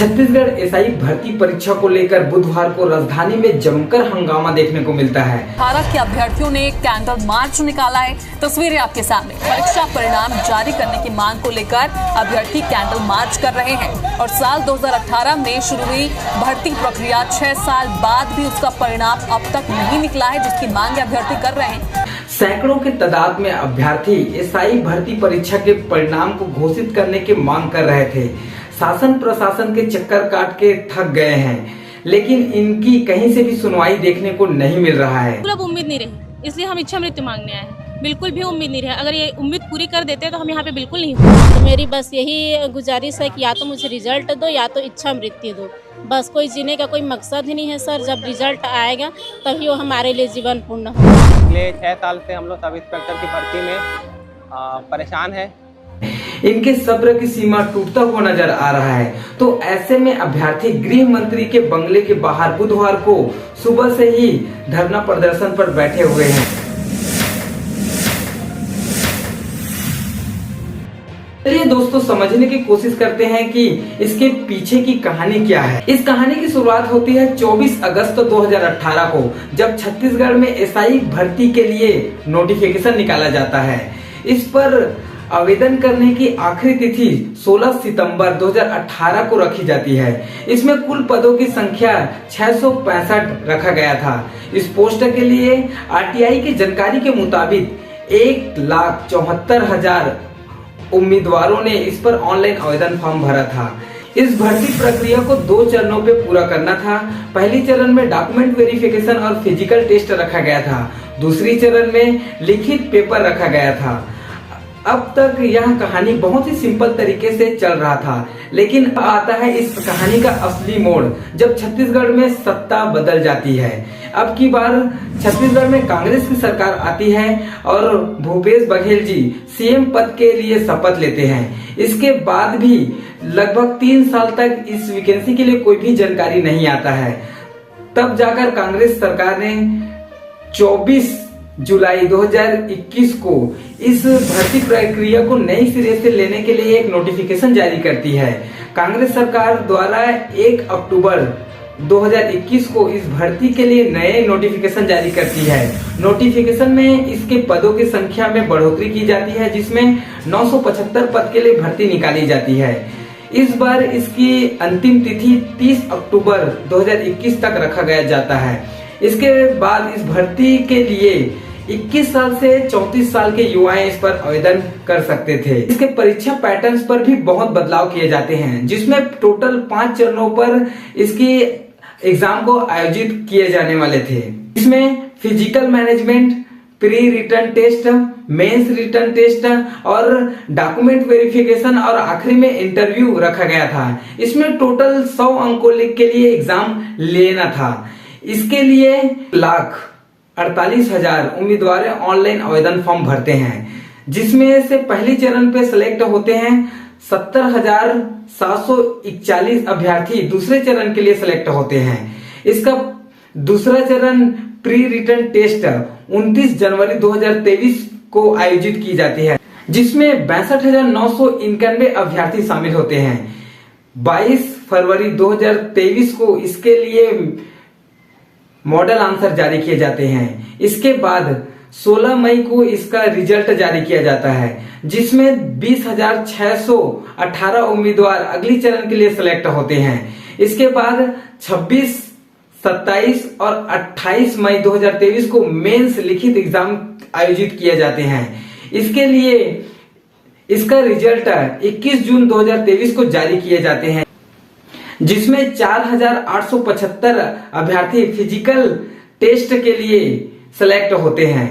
Chhattisgarh SI भर्ती परीक्षा को लेकर बुधवार को राजधानी में जमकर हंगामा देखने को मिलता है। भारत के अभ्यर्थियों ने कैंडल मार्च निकाला है। तस्वीरें आपके सामने। परीक्षा परिणाम जारी करने की मांग को लेकर अभ्यर्थी कैंडल मार्च कर रहे हैं और साल 2018 में शुरू हुई भर्ती प्रक्रिया 6 साल बाद भी उसका परिणाम अब तक नहीं निकला है, जिसकी मांग अभ्यर्थी कर रहे हैं। सैकड़ों के तादाद में अभ्यर्थी एसआई भर्ती परीक्षा के परिणाम को घोषित करने की मांग कर रहे थे। शासन प्रशासन के चक्कर काट के थक गए हैं, लेकिन इनकी कहीं से भी सुनवाई देखने को नहीं मिल रहा है। उम्मीद नहीं रही, इसलिए हम इच्छा मृत्यु मांगने आए हैं। बिल्कुल भी उम्मीद नहीं रही। अगर ये उम्मीद पूरी कर देते तो हम यहाँ पे बिल्कुल नहीं होते। तो मेरी बस यही गुजारिश है कि या तो मुझे रिजल्ट दो या तो इच्छा मृत्यु दो। बस कोई जीने का कोई मकसद ही नहीं है सर। जब रिजल्ट आएगा तभी वो हमारे लिए जीवन पूर्ण हो। पिछले 6 साल से हम लोग सब इंस्पेक्टर की भर्ती में परेशान है। इनके सब्र की सीमा टूटता हुआ नजर आ रहा है। तो ऐसे में अभ्यर्थी गृह मंत्री के बंगले के बाहर बुधवार को सुबह से ही धरना प्रदर्शन पर बैठे हुए हैं। चलिए दोस्तों, समझने की कोशिश करते हैं कि इसके पीछे की कहानी क्या है। इस कहानी की शुरुआत होती है 24 अगस्त 2018 को, जब छत्तीसगढ़ में एसआई भर्ती के लिए नोटिफिकेशन निकाला जाता है। इस पर आवेदन करने की आखिरी तिथि 16 सितंबर 2018 को रखी जाती है। इसमें कुल पदों की संख्या 665 रखा गया था। इस पोस्ट के लिए आरटीआई की जानकारी के मुताबिक 1,74,000 उम्मीदवारों ने इस पर ऑनलाइन आवेदन फॉर्म भरा था। इस भर्ती प्रक्रिया को 2 चरणों पे पूरा करना था। पहली चरण में डॉक्यूमेंट वेरिफिकेशन और फिजिकल टेस्ट रखा गया था। दूसरी चरण में लिखित पेपर रखा गया था। अब तक यह कहानी बहुत ही सिंपल तरीके से चल रहा था, लेकिन आता है इस कहानी का असली मोड़, जब छत्तीसगढ़ में सत्ता बदल जाती है। अब की बार छत्तीसगढ़ में कांग्रेस की सरकार आती है और भूपेश बघेल जी सीएम पद के लिए शपथ लेते हैं। इसके बाद भी लगभग 3 साल तक इस वैकेंसी के लिए कोई भी जानकारी नहीं आता है। तब जाकर कांग्रेस सरकार ने 24 जुलाई 2021 को इस भर्ती प्रक्रिया को नई सिरे से लेने के लिए एक नोटिफिकेशन जारी करती है। कांग्रेस सरकार द्वारा 1 अक्टूबर 2021 को इस भर्ती के लिए नए नोटिफिकेशन जारी करती है। नोटिफिकेशन में इसके पदों की संख्या में बढ़ोतरी की जाती है, जिसमें 975 पद के लिए भर्ती निकाली जाती है। इस बार इसकी अंतिम तिथि 30 अक्टूबर 2021 तक रखा गया जाता है। इसके बाद इस भर्ती के लिए 21 साल से 34 साल के युवाएं इस पर आवेदन कर सकते थे। इसके परीक्षा पैटर्न्स पर भी बहुत बदलाव किए जाते हैं, जिसमें टोटल 5 चरणों पर इसकी एग्जाम को आयोजित किए जाने वाले थे। इसमें physical management, pre return test, mains return test और डॉक्यूमेंट वेरिफिकेशन और आखिरी में इंटरव्यू रखा गया था। इसमें टोटल 100 अंकों के लिए एग्जाम लेना था। इसके लिए 1,48,000 उम्मीदवार ऑनलाइन आवेदन फॉर्म भरते हैं, जिसमें से पहले चरण पे सिलेक्ट होते हैं 70,741 अभ्यर्थी। दूसरे चरण के लिए सिलेक्ट होते हैं। इसका दूसरा चरण प्री रिटर्न टेस्ट 29 जनवरी 2023 को आयोजित की जाती है, जिसमें 62,991 अभ्यर्थी शामिल होते हैं। 22 फरवरी 2023 को इसके लिए मॉडल आंसर जारी किए जाते हैं। इसके बाद 16 मई को इसका रिजल्ट जारी किया जाता है, जिसमें 20,618 उम्मीदवार अगली चरण के लिए सिलेक्ट होते हैं। इसके बाद 26, 27 और 28 मई 2023 को मेंस लिखित एग्जाम आयोजित किए जाते हैं। इसके लिए इसका रिजल्ट 21 जून 2023 को जारी किए जाते हैं, जिसमें 4,875 अभ्यर्थी फिजिकल टेस्ट के लिए सिलेक्ट होते हैं।